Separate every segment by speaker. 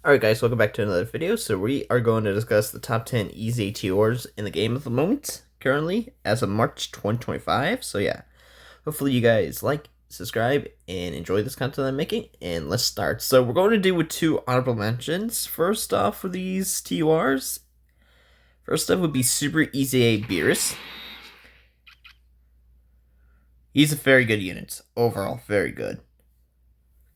Speaker 1: Alright guys, welcome back to another video. So we are going to discuss the top 10 easy TORs in the game at the moment, currently, as of March 2025. So yeah, hopefully you guys like, subscribe, and enjoy this content I'm making, and let's start. So we're going to do with two honorable mentions. First off for these TORs, first up would be Super Eza Beerus. He's a very good unit, overall, very good.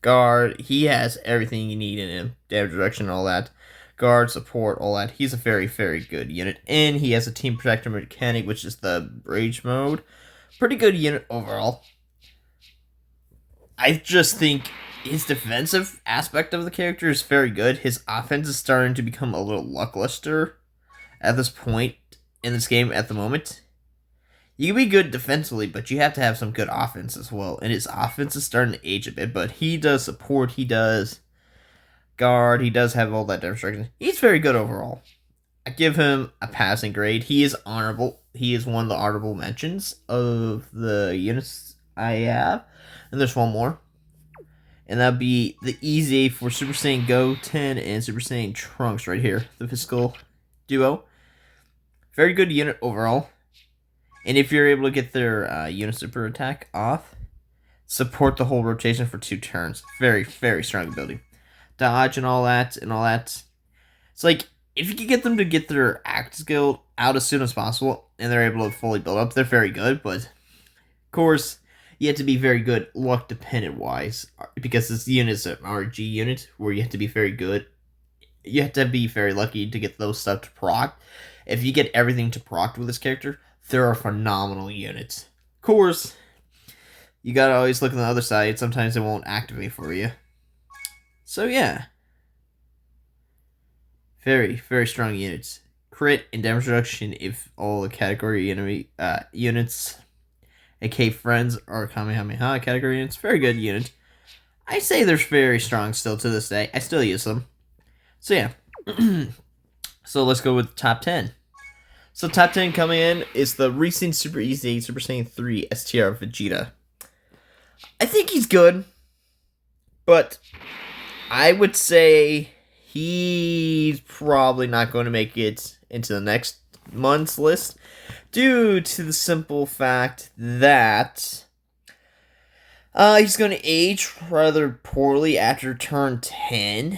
Speaker 1: Guard, he has everything you need in him. Damage reduction, all that. Guard, support, all that. He's a very, very good unit. And he has a Team Protector mechanic, which is the Rage mode. Pretty good unit overall. I just think his defensive aspect of the character is very good. His offense is starting to become a little lackluster at this point in this game at the moment. You can be good defensively, but you have to have some good offense as well. And his offense is starting to age a bit, but he does support, he does guard, he does have all that demonstration. He's very good overall. I give him a passing grade. He is honorable. He is one of the honorable mentions of the units I have. And there's one more. And that'd be the Easy for Super Saiyan Goten and Super Saiyan Trunks right here. The physical duo. Very good unit overall. And if you're able to get their unit super attack off, support the whole rotation for 2 turns. Very, very strong ability. Dodge and all that, It's like, if you can get them to get their act skill out as soon as possible, and they're able to fully build up, they're very good, but, of course, you have to be very good luck dependent wise, because this unit is an RG unit, where you have to be very good. You have to be very lucky to get those stuff to proc. If you get everything to proc with this character, there are phenomenal units. Of course, you gotta always look on the other side. Sometimes it won't activate for you. So yeah. Very, very strong units. Crit and damage reduction if all the category enemy units, aka friends, are Kamehameha category units. Very good unit. I say they're very strong still to this day. I still use them. So yeah. So let's go with the top 10. So top 10 coming in is the recent Super Easy Super Saiyan 3 STR Vegeta. I think he's good, but I would say he's probably not going to make it into the next month's list due to the simple fact that he's going to age rather poorly after turn 10,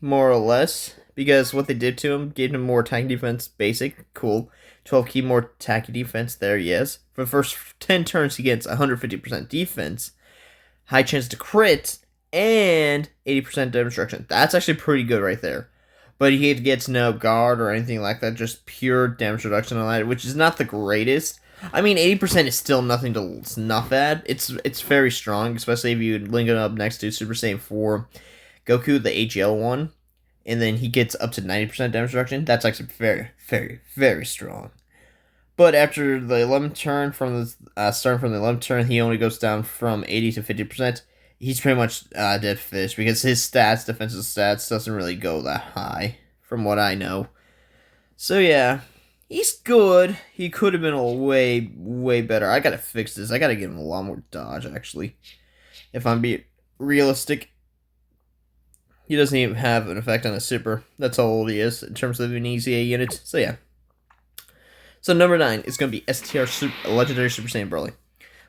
Speaker 1: more or less. Because what they did to him, gave him more attack defense, basic, cool. 12 key more attack defense, there he is. For the first 10 turns, he gets 150% defense, high chance to crit, and 80% damage destruction. That's actually pretty good right there. But he gets no guard or anything like that, just pure damage reduction on that, which is not the greatest. I mean, 80% is still nothing to snuff at. It's very strong, especially if you link it up next to Super Saiyan 4 Goku, the AGL one. And then he gets up to 90% damage reduction. That's actually very, very, very strong. But after the 11th turn, starting from the 11th turn, he only goes down from 80 to 50%. He's pretty much dead fish because his stats, defensive stats, doesn't really go that high, from what I know. So yeah, he's good. He could have been a way, way better. I gotta fix this. I gotta give him a lot more dodge, actually. If I'm being realistic. He doesn't even have an effect on a super. That's how old he is in terms of an EZA unit. So yeah. So number 9 is going to be STR Legendary Super Saiyan Broly.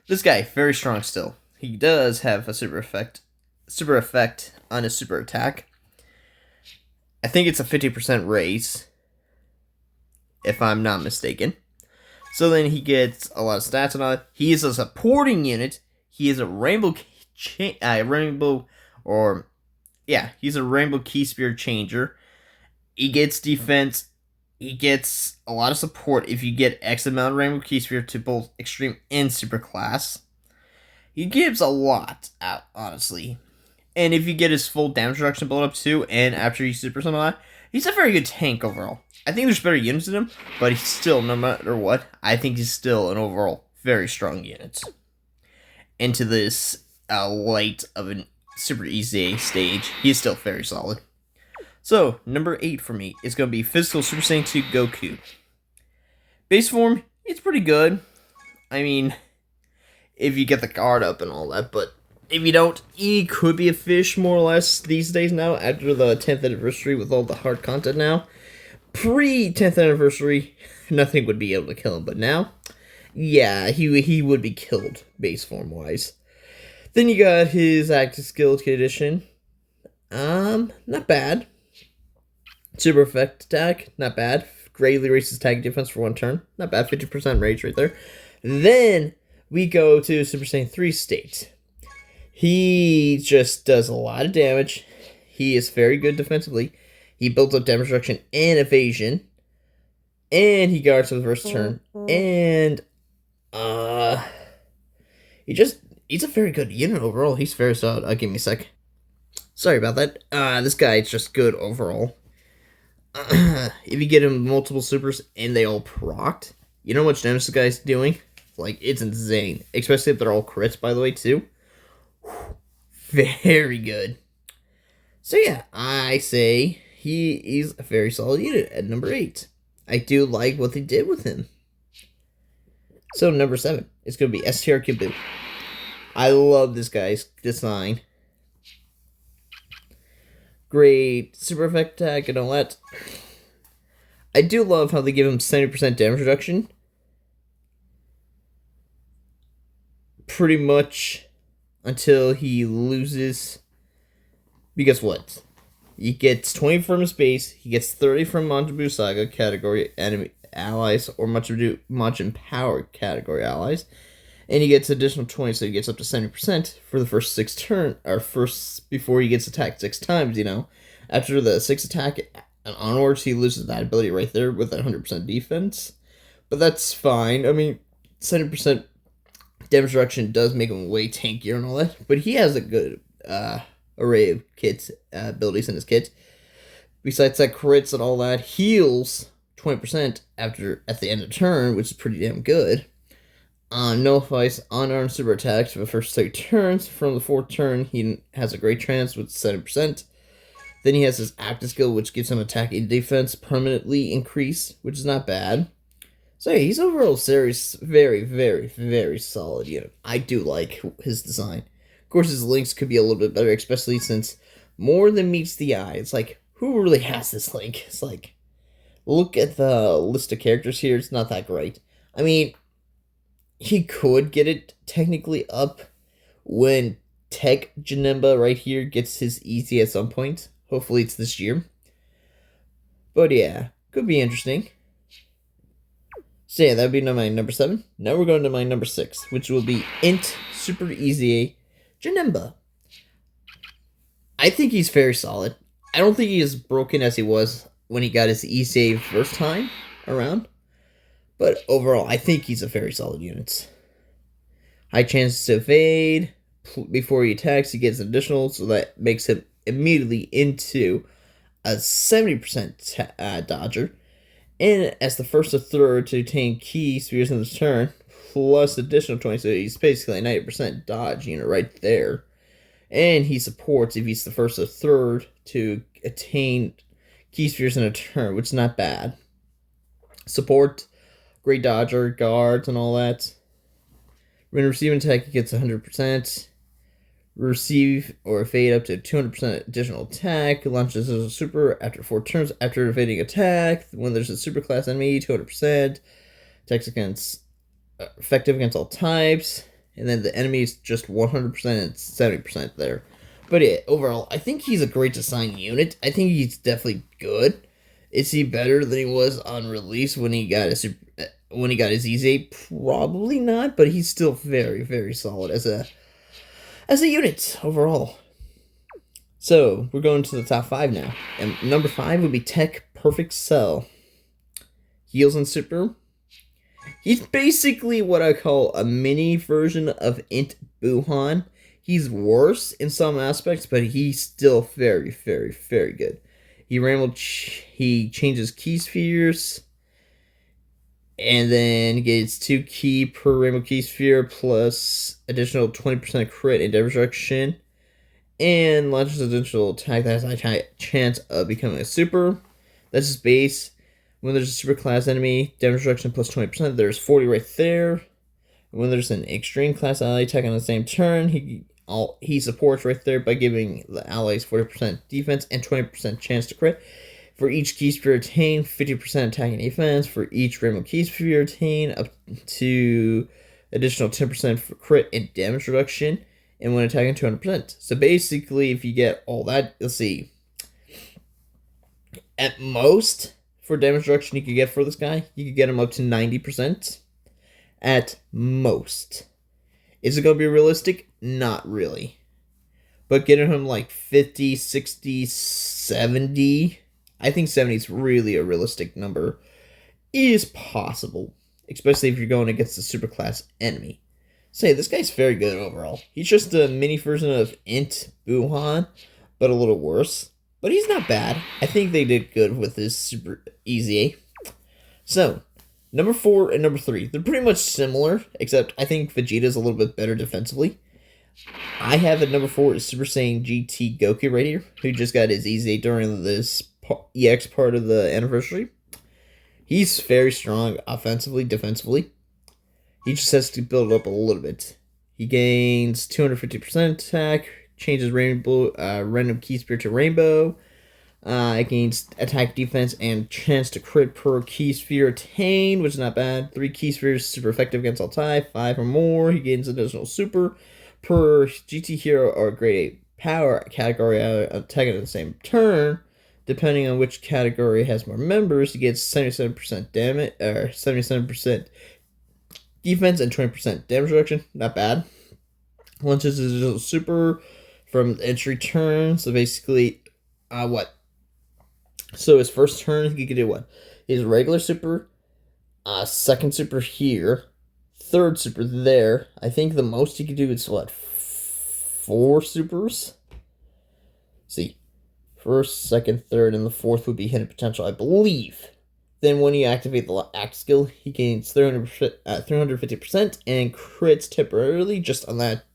Speaker 1: This guy, very strong still. He does have a super effect on his super attack. I think it's a 50% raise, if I'm not mistaken. So then he gets a lot of stats and all that. He is a supporting unit. He is a he's a Rainbow Key Spear Changer. He gets defense. He gets a lot of support if you get X amount of Rainbow Key Spear to both Extreme and Super Class. He gives a lot out, honestly. And if you get his full damage reduction build up too, and after he supers and all that, he's a very good tank overall. I think there's better units than him, but he's still, no matter what, I think he's still an overall very strong unit. Into this light of an Super Easy stage, he is still very solid. So, number 8 for me is going to be Physical Super Saiyan 2 Goku. Base form, it's pretty good. I mean, if you get the guard up and all that, but If you don't, he could be a fish more or less these days now after the 10th anniversary with all the hard content now. Pre 10th anniversary, nothing would be able to kill him, but now, yeah, he would be killed base form wise. Then you got his active skill condition. Not bad. Super effect attack, not bad. Greatly raises attack defense for 1 turn. Not bad, 50% rage right there. Then we go to Super Saiyan 3 state. He just does a lot of damage. He is very good defensively. He builds up damage reduction and evasion. And he guards for the first turn. And he's a very good unit overall. He's very solid. Give me a sec. Sorry about that. This guy is just good overall. If you get him multiple supers and they all procced, you know how much damage this guy's doing? Like, it's insane. Especially if they're all crits, by the way, too. Very good. So yeah, I say he is a very solid unit at number 8. I do like what they did with him. So number 7 is going to be STR Kibu. I love this guy's design. Great super effect attack and all that. I do love how they give him 70% damage reduction. Pretty much until he loses. Because what? He gets 20 from his base, he gets 30 from Majin Saga category enemy allies, or Majin Power category allies. And he gets additional 20, so he gets up to 70% for the first 6 turn, or before he gets attacked 6 times, you know. After the 6th attack and onwards, he loses that ability right there with that 100% defense. But that's fine. I mean, 70% damage reduction does make him way tankier and all that. But he has a good array of kits, abilities in his kit. Besides that, crits and all that, heals 20% at the end of the turn, which is pretty damn good. Nullifies unarmed super attacks for the first 3 turns. From the 4th turn, he has a great chance with 70%. Then he has his active skill, which gives him attack and defense permanently increase, which is not bad. So yeah, he's overall series very, very, very solid unit. I do like his design. Of course, his links could be a little bit better, especially since more than meets the eye. It's like, who really has this link? It's like, look at the list of characters here. It's not that great. I mean, he could get it technically up when Tech Janemba right here gets his easy at some point. Hopefully it's this year. But yeah, could be interesting. So yeah, that would be my number 7. Now we're going to my number 6, which will be Int Super Easy Janemba. I think he's very solid. I don't think he is broken as he was when he got his E-save first time around. But overall, I think he's a very solid unit. High chance to evade. Before he attacks, he gets additional, so that makes him immediately into a 70% dodger. And as the first or third to obtain key spears in this turn, plus additional 20, so he's basically a 90% dodge unit right there. And he supports if he's the first or third to attain key spears in a turn, which is not bad. Support, great dodger, guards, and all that. When receiving attack, he gets 100%. Receive or evade up to 200% additional attack. Launches as a super after 4 turns after evading attack. When there's a super class enemy, 200%. Attacks against effective against all types. And then the enemy is just 100% and 70% there. But yeah, overall, I think he's a great design unit. I think he's definitely good. Is he better than he was on release when he got his easy? Probably not, but he's still very, very solid as a unit overall. So we're going to the top 5 now, and number 5 would be Tech Perfect Cell. Heals and super. He's basically what I call a mini version of Int Buhan. He's worse in some aspects, but he's still very, very, very good. He changes key spheres, and then gets 2 key per rainbow key sphere, plus additional 20% crit and damage reduction, and launches additional attack that has a high chance of becoming a super. That's his base. When there's a super class enemy, damage reduction plus 20%, there's 40 right there. When there's an extreme class ally attack on the same turn, he he supports right there by giving the allies 40% defense and 20% chance to crit. For each key sphere attained, 50% attack and defense. For each rainbow key sphere attained, up to additional 10% for crit and damage reduction. And when attacking, 200%. So basically, if you get all that, you'll see. At most, for damage reduction you could get for this guy, you could get him up to 90%. At most. Is it going to be realistic? Not really. But getting him like 50, 60, 70, I think 70 is really a realistic number, is possible. Especially if you're going against a superclass enemy. Say, this guy's very good overall. He's just a mini version of Int Buhan, but a little worse. But he's not bad. I think they did good with this super easy. So, number 4 and number 3. They're pretty much similar, except I think Vegeta's a little bit better defensively. I have at number 4 is Super Saiyan GT Goku right here, who just got his easy during this EX part of the anniversary. He's very strong offensively, defensively. He just has to build it up a little bit. He gains 250% attack, changes random key sphere to rainbow. It gains attack, defense, and chance to crit per key sphere attained, which is not bad. 3 key spheres, super effective against all type. 5 or more, he gains additional super per GT hero or grade 8 power category attacking at the same turn. Depending on which category has more members, he gets 77% damage, or 77% defense and 20% damage reduction. Not bad. Launches his additional super from entry turn. So basically, what? So his first turn, he could do what? His regular super, second super here, third super there. I think the most he could do is what? 4 supers? See. First, second, third, and the fourth would be hidden potential, I believe. Then when you activate the act skill, he gains 350% and crits temporarily just on that.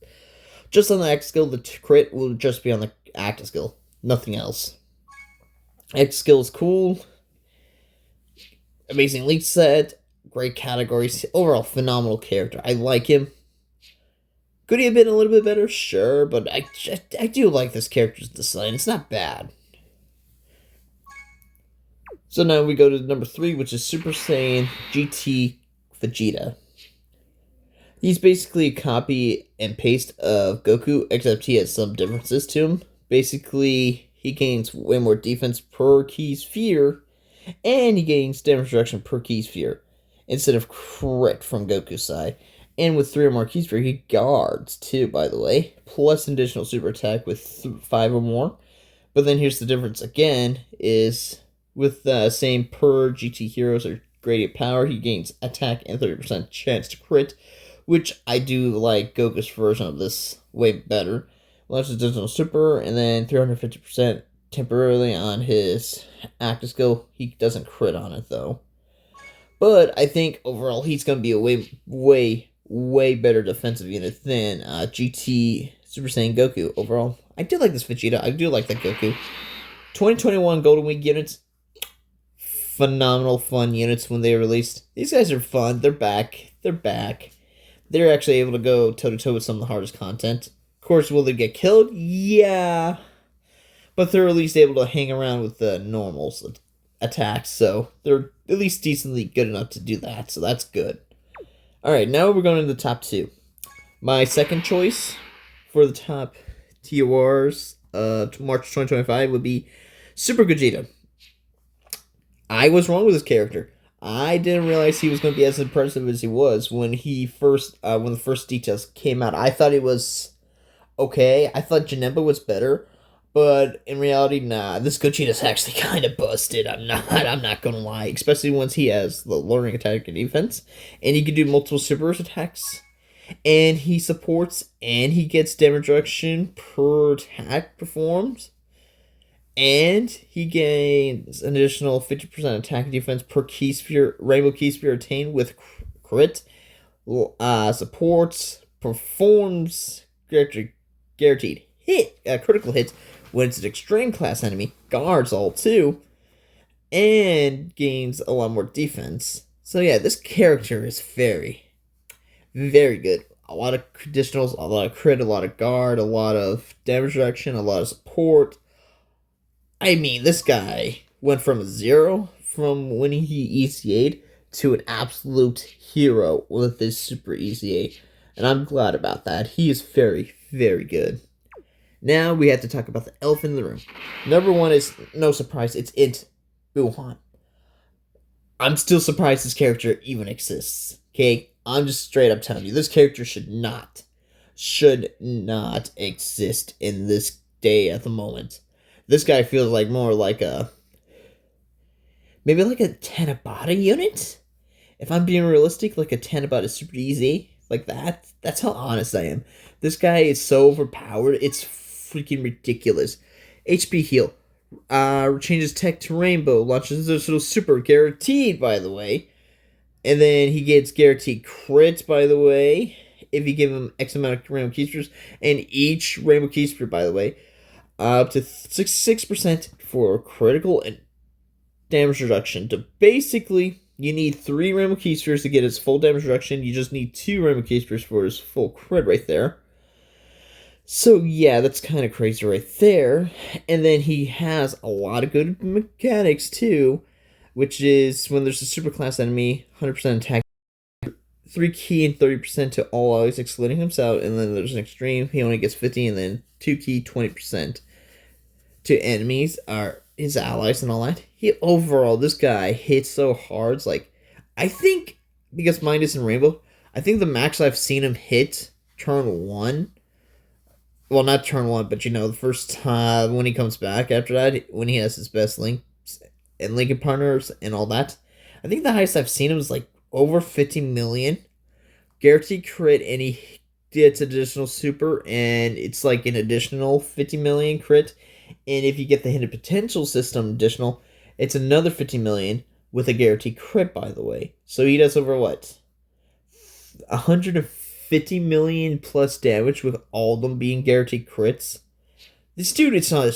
Speaker 1: Just on the act skill, the crit will just be on the act skill. Nothing else. Act skill is cool. Amazing lead set. Great categories. Overall, phenomenal character. I like him. Could he have been a little bit better? Sure, but I do like this character's design. It's not bad. So now we go to number 3, which is Super Saiyan GT Vegeta. He's basically a copy and paste of Goku, except he has some differences to him. Basically, he gains way more defense per key sphere, and he gains damage reduction per key sphere, instead of crit from Goku's side. And with 3 or more key sphere, he guards too, by the way, plus additional super attack with 5 or more. But then here's the difference again, is with the same per GT heroes or gradient power, he gains attack and 30% chance to crit, which I do like Goku's version of this way better. Launches additional super, and then 350% temporarily on his active skill. He doesn't crit on it though. But I think overall he's going to be a way better defensive unit than GT Super Saiyan Goku overall. I do like this Vegeta. I do like that Goku. 2021 Golden Week units. Phenomenal fun units when they released. These guys are fun. They're back. They're actually able to go toe-to-toe with some of the hardest content. Of course, will they get killed? Yeah. But they're at least able to hang around with the normals attacks. So they're at least decently good enough to do that. So that's good. Alright, now we're going to the top 2. My second choice for the top TORs March 2025 would be Super Gogeta. I was wrong with this character. I didn't realize he was going to be as impressive as he was when the first details came out. I thought he was okay. I thought Janemba was better, but in reality, nah. This Gogeta's actually kind of busted. I'm not gonna lie. Especially once he has the learning attack and defense, and he can do multiple super attacks, and he supports, and he gets damage reduction per attack performed. And he gains an additional 50% attack and defense per key sphere, rainbow key sphere attained with crit. Supports, performs guaranteed hit, critical hits when it's an extreme class enemy. Guards all too, and gains a lot more defense. So yeah, this character is very, very good. a lot of additionals, a lot of crit, a lot of guard, a lot of damage reduction, a lot of support. I mean, this guy went from 0 from when he ECA'd to an absolute hero with this super ECA. And I'm glad about that. He is very, very good. Now we have to talk about the elephant in the room. Number 1 is, no surprise, it's Wuhan. I'm still surprised this character even exists. Okay? I'm just straight up telling you, this character should not exist in this day at the moment. This guy feels like more like maybe like a Tanabata unit? If I'm being realistic, like a Tanabata super easy, like that. That's how honest I am. This guy is so overpowered, it's freaking ridiculous. HP heal. Changes tech to rainbow, launches this little super, guaranteed, by the way. And then he gets guaranteed crits, by the way, if you give him X amount of rainbow keysters. And each rainbow keyster, by the way, up to 6% for critical and damage reduction. To basically, you need 3 rainbow keysters to get his full damage reduction. You just need 2 rainbow keysters for his full crit right there. So yeah, that's kind of crazy right there. And then he has a lot of good mechanics too, which is when there's a superclass enemy, 100% attack, 3 key and 30% to all allies excluding himself, and then there's an extreme, he only gets 50, and then 2 key, 20% to enemies, are his allies and all that. Overall, this guy hits so hard. It's like, I think, because mine is in Rainbow, I think the max I've seen him hit turn 1, well, not turn 1, but the first time when he comes back after that, when he has his best links and linking partners and all that, I think the highest I've seen him is like over 50 million. Guaranteed crit, and he gets additional super, and it's like an additional 50 million crit. And if you get the hidden potential system additional, it's another 50 million with a guaranteed crit, by the way. So he does over what? 150 million plus damage with all of them being guaranteed crits. This dude, it's not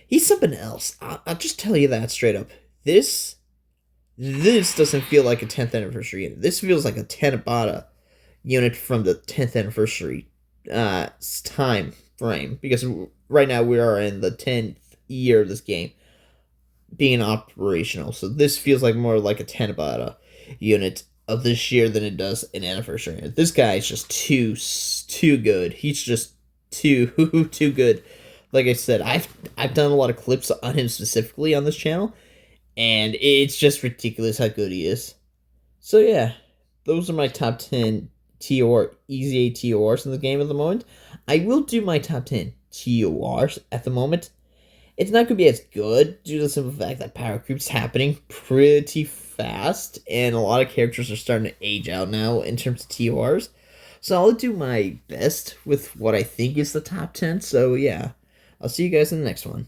Speaker 1: he's something else. I'll just tell you that straight up. This doesn't feel like a 10th anniversary unit. This feels like a Tanabata unit from the 10th anniversary time frame. Because right now we are in the 10th year of this game being operational. So this feels like more like a Tanabata unit of this year than it does an anniversary unit. This guy is just too good. He's just too good. Like I said, I've done a lot of clips on him specifically on this channel, and it's just ridiculous how good he is. So yeah, those are my top 10 TOR, easy TORs in the game at the moment. I will do my top 10 TORs at the moment. It's not going to be as good due to the simple fact that power creep's happening pretty fast, and a lot of characters are starting to age out now in terms of TORs. So I'll do my best with what I think is the top 10. So yeah, I'll see you guys in the next one.